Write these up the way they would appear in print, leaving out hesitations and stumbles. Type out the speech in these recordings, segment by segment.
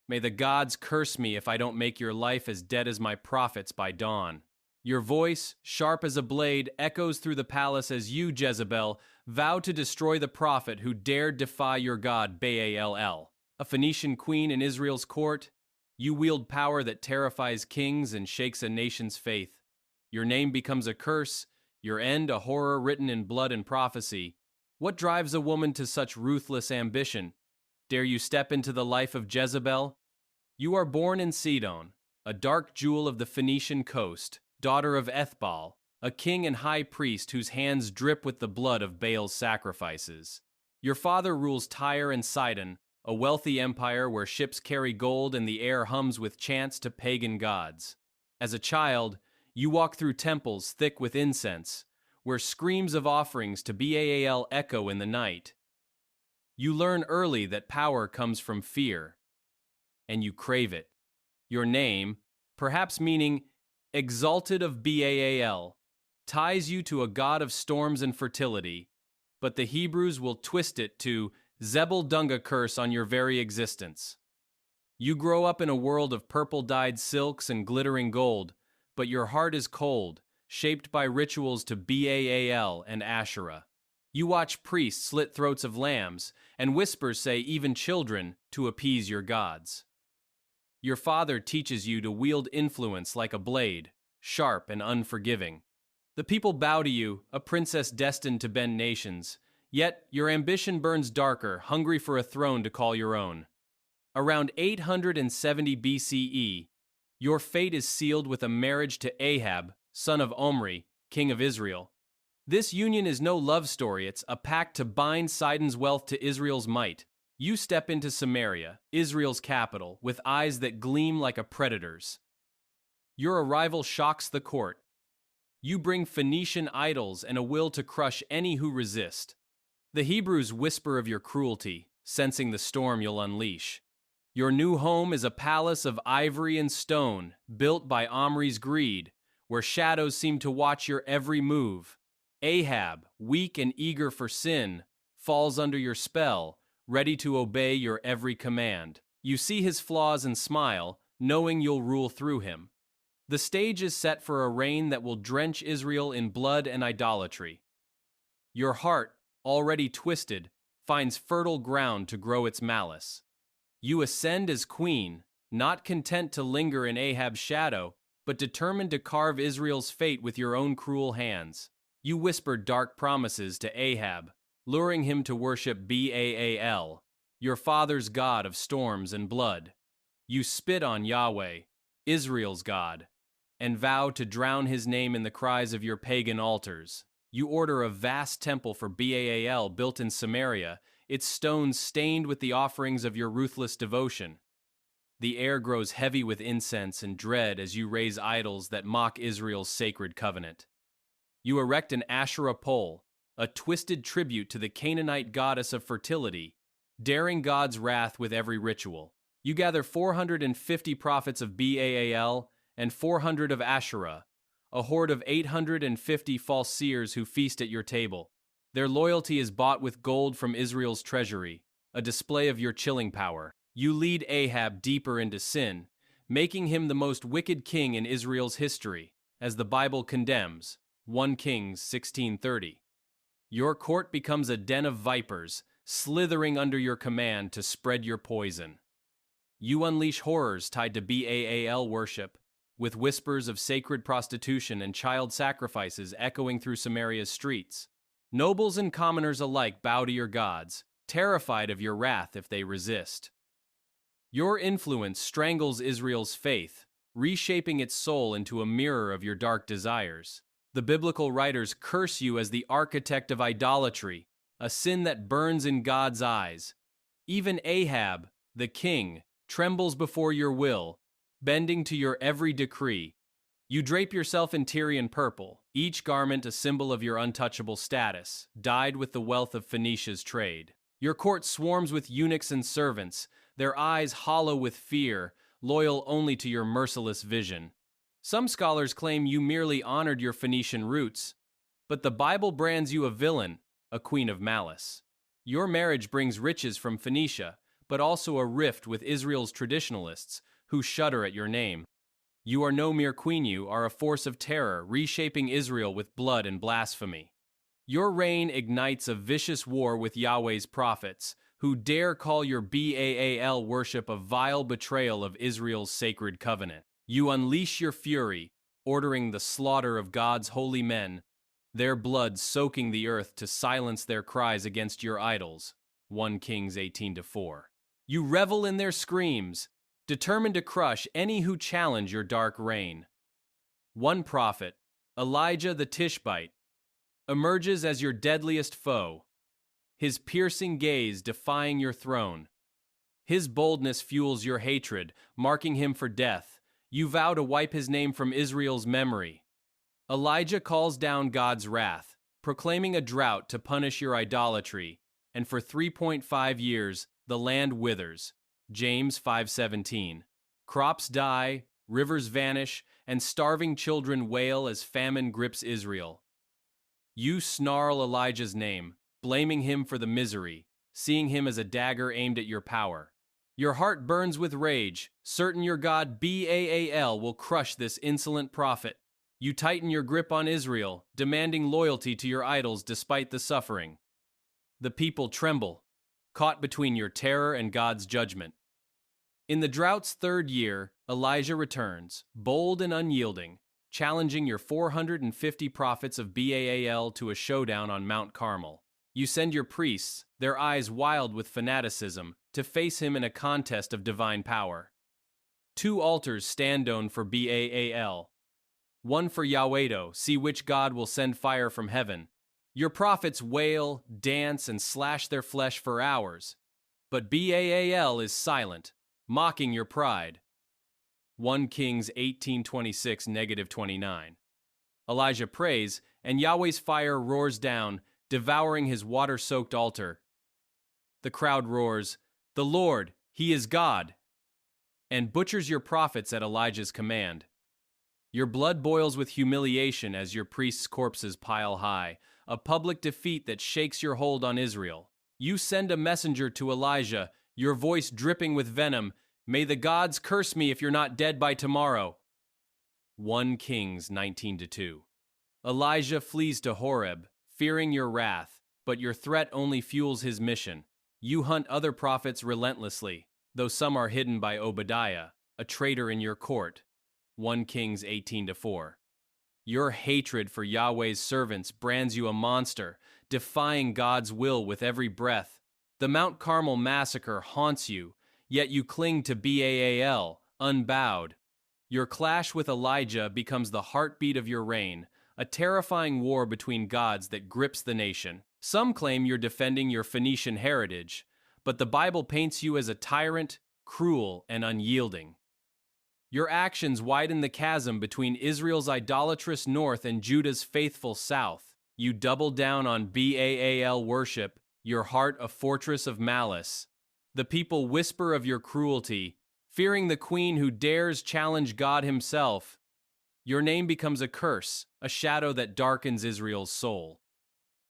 May the gods curse me if I don't make your life as dead as my prophets by dawn. Your voice, sharp as a blade, echoes through the palace as you, Jezebel, vow to destroy the prophet who dared defy your god Baal. A Phoenician queen in Israel's court, you wield power that terrifies kings and shakes a nation's faith. Your name becomes a curse, your end a horror written in blood and prophecy. What drives a woman to such ruthless ambition? Dare you step into the life of Jezebel? You are born in Sidon, a dark jewel of the Phoenician coast, daughter of Ethbaal, a king and high priest whose hands drip with the blood of Baal's sacrifices. Your father rules Tyre and Sidon, a wealthy empire where ships carry gold and the air hums with chants to pagan gods. As a child, you walk through temples thick with incense, where screams of offerings to Baal echo in the night. You learn early that power comes from fear, and you crave it. Your name, perhaps meaning exalted of Baal, ties you to a god of storms and fertility, but the Hebrews will twist it to Zebel Dunga curse on your very existence. You grow up in a world of purple-dyed silks and glittering gold, but your heart is cold, shaped by rituals to Baal and Asherah. You watch priests slit throats of lambs, and whispers say even children, to appease your gods. Your father teaches you to wield influence like a blade, sharp and unforgiving. The people bow to you, a princess destined to bend nations, yet your ambition burns darker, hungry for a throne to call your own. Around 870 BCE, your fate is sealed with a marriage to Ahab, son of Omri, king of Israel. This union is no love story, it's a pact to bind Sidon's wealth to Israel's might. You step into Samaria, Israel's capital, with eyes that gleam like a predator's. Your arrival shocks the court. You bring Phoenician idols and a will to crush any who resist. The Hebrews whisper of your cruelty, sensing the storm you'll unleash. Your new home is a palace of ivory and stone, built by Omri's greed, where shadows seem to watch your every move. Ahab, weak and eager for sin, falls under your spell, ready to obey your every command. You see his flaws and smile, knowing you'll rule through him. The stage is set for a reign that will drench Israel in blood and idolatry. Your heart, already twisted, finds fertile ground to grow its malice. You ascend as queen, not content to linger in Ahab's shadow, but determined to carve Israel's fate with your own cruel hands. You whisper dark promises to Ahab, luring him to worship Baal, your father's god of storms and blood. You spit on Yahweh, Israel's God, and vow to drown his name in the cries of your pagan altars. You order a vast temple for Baal built in Samaria, its stones stained with the offerings of your ruthless devotion. The air grows heavy with incense and dread as you raise idols that mock Israel's sacred covenant. You erect an Asherah pole, a twisted tribute to the Canaanite goddess of fertility, daring God's wrath with every ritual. You gather 450 prophets of Baal and 400 of Asherah, a horde of 850 false seers who feast at your table. Their loyalty is bought with gold from Israel's treasury, a display of your chilling power. You lead Ahab deeper into sin, making him the most wicked king in Israel's history, as the Bible condemns, 1 Kings 16:30. Your court becomes a den of vipers, slithering under your command to spread your poison. You unleash horrors tied to Baal worship, with whispers of sacred prostitution and child sacrifices echoing through Samaria's streets. Nobles and commoners alike bow to your gods, terrified of your wrath if they resist. Your influence strangles Israel's faith, reshaping its soul into a mirror of your dark desires. The biblical writers curse you as the architect of idolatry, a sin that burns in God's eyes. Even Ahab, the king, trembles before your will, bending to your every decree. You drape yourself in Tyrian purple, each garment a symbol of your untouchable status, dyed with the wealth of Phoenicia's trade. Your court swarms with eunuchs and servants, their eyes hollow with fear, loyal only to your merciless vision. Some scholars claim you merely honored your Phoenician roots, but the Bible brands you a villain, a queen of malice. Your marriage brings riches from Phoenicia, but also a rift with Israel's traditionalists, who shudder at your name. You are no mere queen, you are a force of terror, reshaping Israel with blood and blasphemy. Your reign ignites a vicious war with Yahweh's prophets, who dare call your Baal worship a vile betrayal of Israel's sacred covenant. You unleash your fury, ordering the slaughter of God's holy men, their blood soaking the earth to silence their cries against your idols. 1 Kings 18-4. You revel in their screams, determined to crush any who challenge your dark reign. One prophet, Elijah the Tishbite, emerges as your deadliest foe, his piercing gaze defying your throne. His boldness fuels your hatred, marking him for death. You vow to wipe his name from Israel's memory. Elijah calls down God's wrath, proclaiming a drought to punish your idolatry, and for 3.5 years the land withers. James 5:17. Crops die, rivers vanish, and starving children wail as famine grips Israel. You snarl Elijah's name, blaming him for the misery, seeing him as a dagger aimed at your power. Your heart burns with rage, certain your God Baal will crush this insolent prophet. You tighten your grip on Israel, demanding loyalty to your idols despite the suffering. The people tremble, caught between your terror and God's judgment. In the drought's third year, Elijah returns, bold and unyielding, challenging your 450 prophets of Baal to a showdown on Mount Carmel. You send your priests, their eyes wild with fanaticism, to face him in a contest of divine power. 2 altars stand on for Baal. One for Yahweh, see which God will send fire from heaven. Your prophets wail, dance, and slash their flesh for hours. But Baal is silent, mocking your pride. 1 Kings 18:26-29. Elijah prays, and Yahweh's fire roars down, devouring his water-soaked altar. The crowd roars, "The Lord, He is God," and butchers your prophets at Elijah's command. Your blood boils with humiliation as your priests' corpses pile high, a public defeat that shakes your hold on Israel. You send a messenger to Elijah, your voice dripping with venom, "May the gods curse me if you're not dead by tomorrow." 1 Kings 19-2. Elijah flees to Horeb, fearing your wrath, but your threat only fuels his mission. You hunt other prophets relentlessly, though some are hidden by Obadiah, a traitor in your court. 1 Kings 18-4. Your hatred for Yahweh's servants brands you a monster, defying God's will with every breath. The Mount Carmel massacre haunts you, yet you cling to Baal, unbowed. Your clash with Elijah becomes the heartbeat of your reign, a terrifying war between gods that grips the nation. Some claim you're defending your Phoenician heritage, but the Bible paints you as a tyrant, cruel, and unyielding. Your actions widen the chasm between Israel's idolatrous north and Judah's faithful south. You double down on Baal worship, your heart a fortress of malice. The people whisper of your cruelty, fearing the queen who dares challenge God himself. Your name becomes a curse, a shadow that darkens Israel's soul.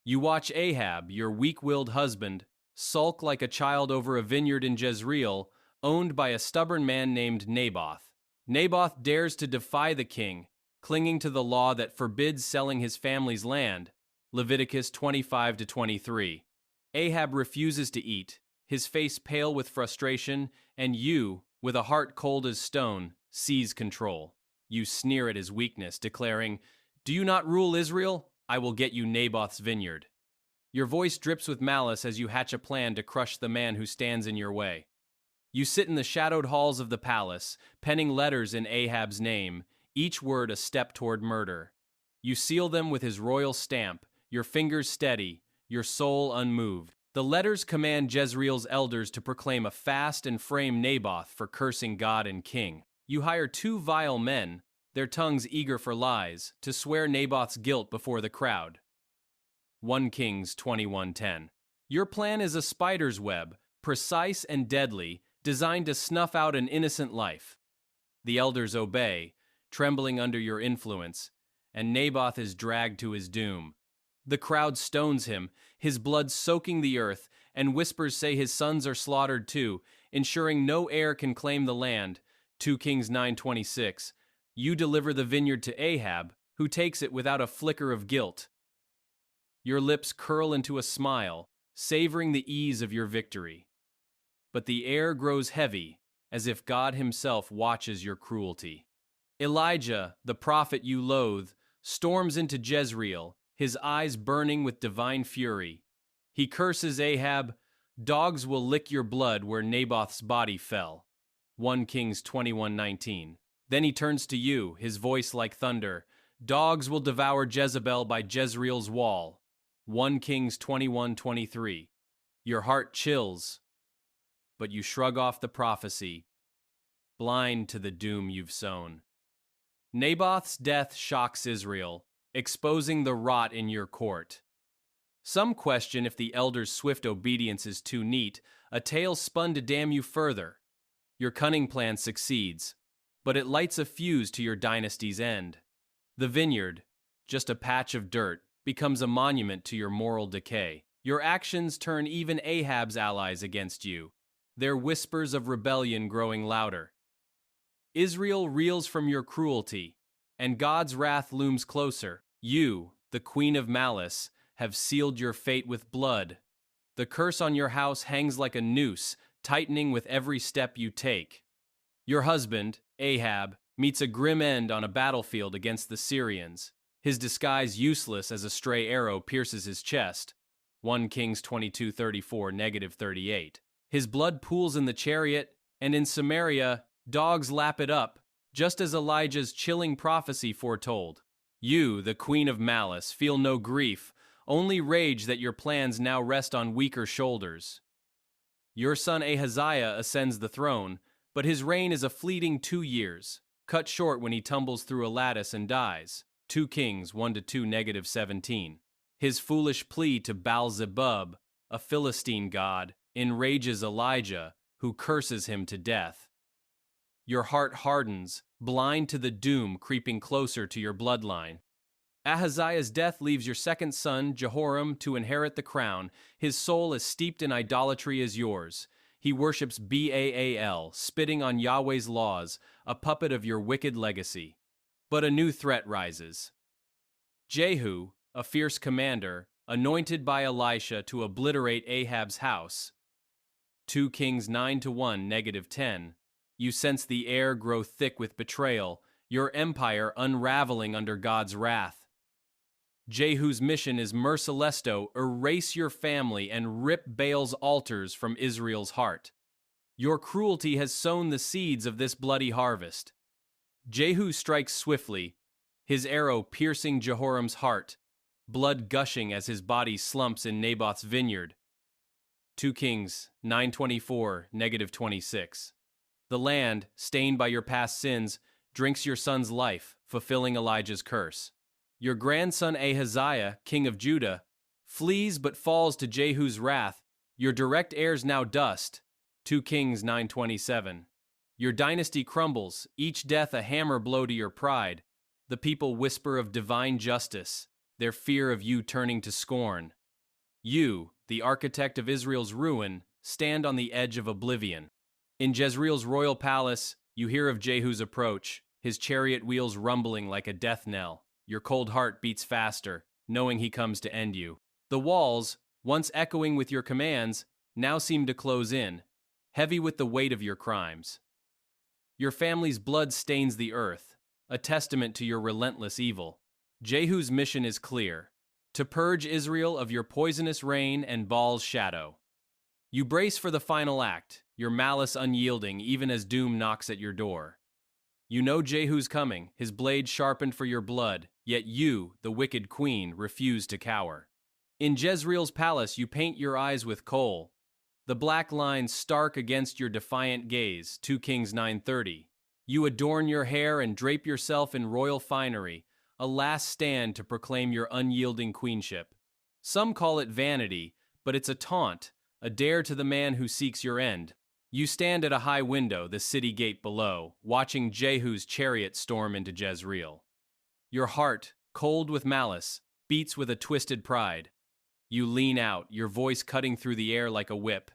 You watch Ahab, your weak-willed husband, sulk like a child over a vineyard in Jezreel, owned by a stubborn man named Naboth. Naboth dares to defy the king, clinging to the law that forbids selling his family's land. Leviticus 25-23. Ahab refuses to eat, his face pale with frustration, and you, with a heart cold as stone, seize control. You sneer at his weakness, declaring, "Do you not rule Israel? I will get you Naboth's vineyard." Your voice drips with malice as you hatch a plan to crush the man who stands in your way. You sit in the shadowed halls of the palace, penning letters in Ahab's name, each word a step toward murder. You seal them with his royal stamp, your fingers steady, your soul unmoved. The letters command Jezreel's elders to proclaim a fast and frame Naboth for cursing God and king. You hire 2 vile men, their tongues eager for lies, to swear Naboth's guilt before the crowd. 1 Kings 21:10. Your plan is a spider's web, precise and deadly, designed to snuff out an innocent life. The elders obey, trembling under your influence, and Naboth is dragged to his doom. The crowd stones him, his blood soaking the earth, and whispers say his sons are slaughtered too, ensuring no heir can claim the land. 2 Kings 9:26. You deliver the vineyard to Ahab, who takes it without a flicker of guilt. Your lips curl into a smile, savoring the ease of your victory. But the air grows heavy, as if God himself watches your cruelty. Elijah, the prophet you loathe, storms into Jezreel, his eyes burning with divine fury. He curses Ahab, "Dogs will lick your blood where Naboth's body fell." 1 Kings 21:19. Then he turns to you, his voice like thunder. "Dogs will devour Jezebel by Jezreel's wall." 1 Kings 21:23. Your heart chills, but you shrug off the prophecy, blind to the doom you've sown. Naboth's death shocks Israel, exposing the rot in your court. Some question if the elders' swift obedience is too neat, a tale spun to damn you further. Your cunning plan succeeds, but it lights a fuse to your dynasty's end. The vineyard, just a patch of dirt, becomes a monument to your moral decay. Your actions turn even Ahab's allies against you, their whispers of rebellion growing louder. Israel reels from your cruelty, and God's wrath looms closer. You, the queen of malice, have sealed your fate with blood. The curse on your house hangs like a noose, tightening with every step you take. Your husband, Ahab, meets a grim end on a battlefield against the Syrians. His disguise useless as a stray arrow pierces his chest. 1 Kings 22:34-38. His blood pools in the chariot, and in Samaria, dogs lap it up, just as Elijah's chilling prophecy foretold. You, the queen of malice, feel no grief, only rage that your plans now rest on weaker shoulders. Your son Ahaziah ascends the throne, but his reign is a fleeting 2 years, cut short when he tumbles through a lattice and dies. 2 Kings 1-2-17. His foolish plea to Baal-zebub, a Philistine god, enrages Elijah, who curses him to death. Your heart hardens, blind to the doom creeping closer to your bloodline. Ahaziah's death leaves your second son, Jehoram, to inherit the crown. His soul as steeped in idolatry as yours. He worships Baal, spitting on Yahweh's laws, a puppet of your wicked legacy. But a new threat rises. Jehu, a fierce commander, anointed by Elisha to obliterate Ahab's house. 2 Kings 9-1-10. You sense the air grow thick with betrayal, your empire unraveling under God's wrath. Jehu's mission is mercilesto, erase your family and rip Baal's altars from Israel's heart. Your cruelty has sown the seeds of this bloody harvest. Jehu strikes swiftly, his arrow piercing Jehoram's heart, blood gushing as his body slumps in Naboth's vineyard. 2 Kings 9:24-26. The land, stained by your past sins, drinks your son's life, fulfilling Elijah's curse. Your grandson Ahaziah, king of Judah, flees but falls to Jehu's wrath. Your direct heirs now dust. 2 Kings 9:27. Your dynasty crumbles, each death a hammer blow to your pride. The people whisper of divine justice, their fear of you turning to scorn. You, the architect of Israel's ruin, stand on the edge of oblivion. In Jezreel's royal palace, you hear of Jehu's approach, his chariot wheels rumbling like a death knell. Your cold heart beats faster, knowing he comes to end you. The walls, once echoing with your commands, now seem to close in, heavy with the weight of your crimes. Your family's blood stains the earth, a testament to your relentless evil. Jehu's mission is clear: to purge Israel of your poisonous reign and Baal's shadow. You brace for the final act, your malice unyielding even as doom knocks at your door. You know Jehu's coming, his blade sharpened for your blood, yet you, the wicked queen, refuse to cower. In Jezreel's palace you paint your eyes with kohl, the black lines stark against your defiant gaze. 2 Kings 9:30. You adorn your hair and drape yourself in royal finery, a last stand to proclaim your unyielding queenship. Some call it vanity, but it's a taunt, a dare to the man who seeks your end. You stand at a high window, the city gate below, watching Jehu's chariot storm into Jezreel. Your heart, cold with malice, beats with a twisted pride. You lean out, your voice cutting through the air like a whip.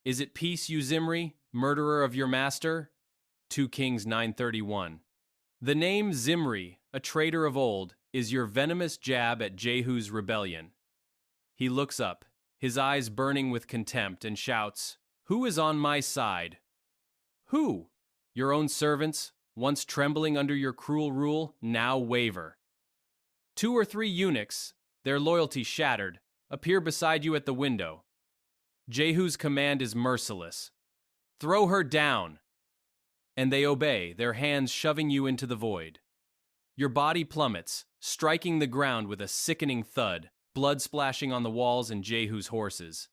Is it peace, you Zimri, murderer of your master? 2 Kings 9:31. The name Zimri, a traitor of old, is your venomous jab at Jehu's rebellion. He looks up, his eyes burning with contempt, and shouts, "Who is on my side?" Who? Your own servants, once trembling under your cruel rule, now waver. 2 or 3 eunuchs, their loyalty shattered, appear beside you at the window. Jehu's command is merciless. Throw her down! And they obey, their hands shoving you into the void. Your body plummets, striking the ground with a sickening thud, blood splashing on the walls and Jehu's horses.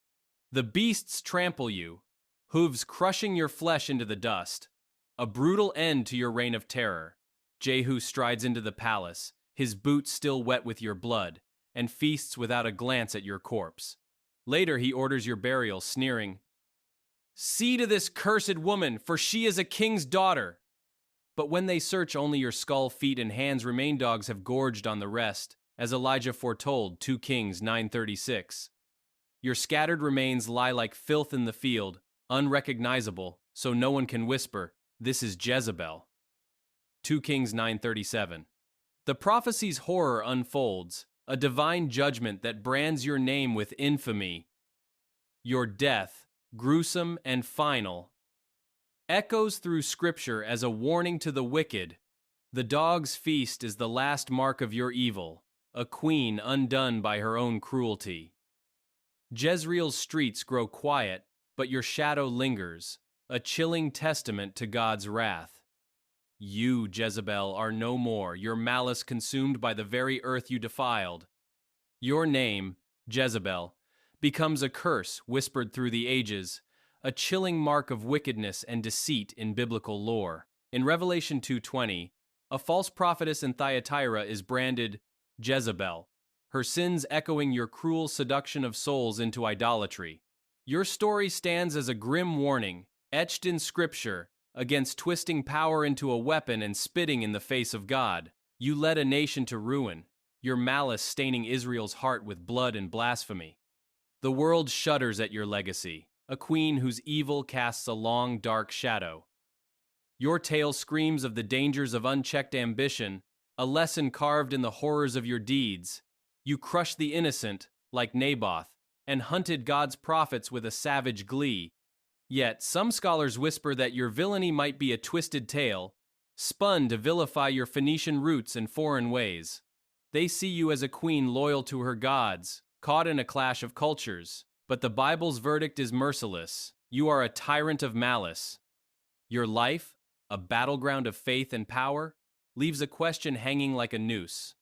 The beasts trample you, hooves crushing your flesh into the dust. A brutal end to your reign of terror. Jehu strides into the palace, his boots still wet with your blood, and feasts without a glance at your corpse. Later he orders your burial, sneering, "See to this cursed woman, for she is a king's daughter." But when they search, only your skull, feet, and hands remain. Dogs have gorged on the rest, as Elijah foretold, 2 Kings 9:36. Your scattered remains lie like filth in the field, unrecognizable, so no one can whisper, "This is Jezebel." 2 Kings 9:37. The prophecy's horror unfolds, a divine judgment that brands your name with infamy. Your death, gruesome and final, echoes through Scripture as a warning to the wicked. The dog's feast is the last mark of your evil, a queen undone by her own cruelty. Jezreel's streets grow quiet, but your shadow lingers, a chilling testament to God's wrath. You, Jezebel, are no more, your malice consumed by the very earth you defiled. Your name, Jezebel, becomes a curse whispered through the ages, a chilling mark of wickedness and deceit in biblical lore. In Revelation 2:20, a false prophetess in Thyatira is branded Jezebel, her sins echoing your cruel seduction of souls into idolatry. Your story stands as a grim warning, etched in Scripture, against twisting power into a weapon and spitting in the face of God. You led a nation to ruin, your malice staining Israel's heart with blood and blasphemy. The world shudders at your legacy, a queen whose evil casts a long, dark shadow. Your tale screams of the dangers of unchecked ambition, a lesson carved in the horrors of your deeds. You crushed the innocent, like Naboth, and hunted God's prophets with a savage glee. Yet, some scholars whisper that your villainy might be a twisted tale, spun to vilify your Phoenician roots and foreign ways. They see you as a queen loyal to her gods, caught in a clash of cultures. But the Bible's verdict is merciless. You are a tyrant of malice. Your life, a battleground of faith and power, leaves a question hanging like a noose.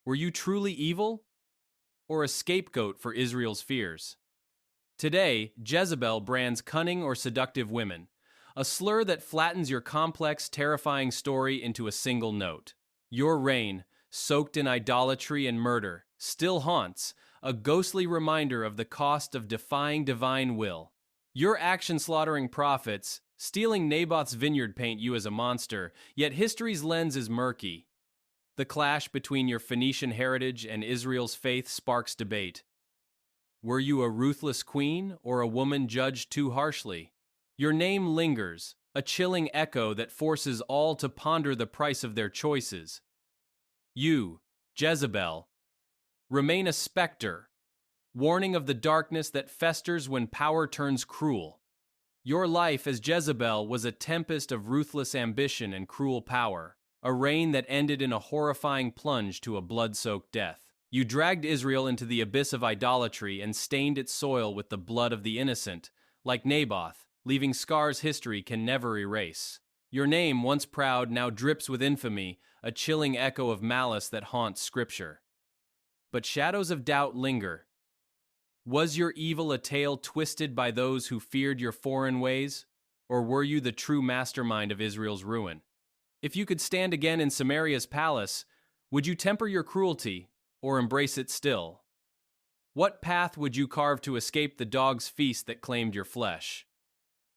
Were you truly evil, or a scapegoat for Israel's fears? Today, Jezebel brands cunning or seductive women, a slur that flattens your complex, terrifying story into a single note. Your reign, soaked in idolatry and murder, still haunts, a ghostly reminder of the cost of defying divine will. Your action slaughtering prophets, stealing Naboth's vineyard paint you as a monster, yet history's lens is murky. The clash between your Phoenician heritage and Israel's faith sparks debate. Were you a ruthless queen or a woman judged too harshly? Your name lingers, a chilling echo that forces all to ponder the price of their choices. You, Jezebel, remain a specter, warning of the darkness that festers when power turns cruel. Your life as Jezebel was a tempest of ruthless ambition and cruel power, a reign that ended in a horrifying plunge to a blood-soaked death. You dragged Israel into the abyss of idolatry and stained its soil with the blood of the innocent, like Naboth, leaving scars history can never erase. Your name, once proud, now drips with infamy, a chilling echo of malice that haunts Scripture. But shadows of doubt linger. Was your evil a tale twisted by those who feared your foreign ways, or were you the true mastermind of Israel's ruin? If you could stand again in Samaria's palace, would you temper your cruelty, or embrace it still? What path would you carve to escape the dog's feast that claimed your flesh?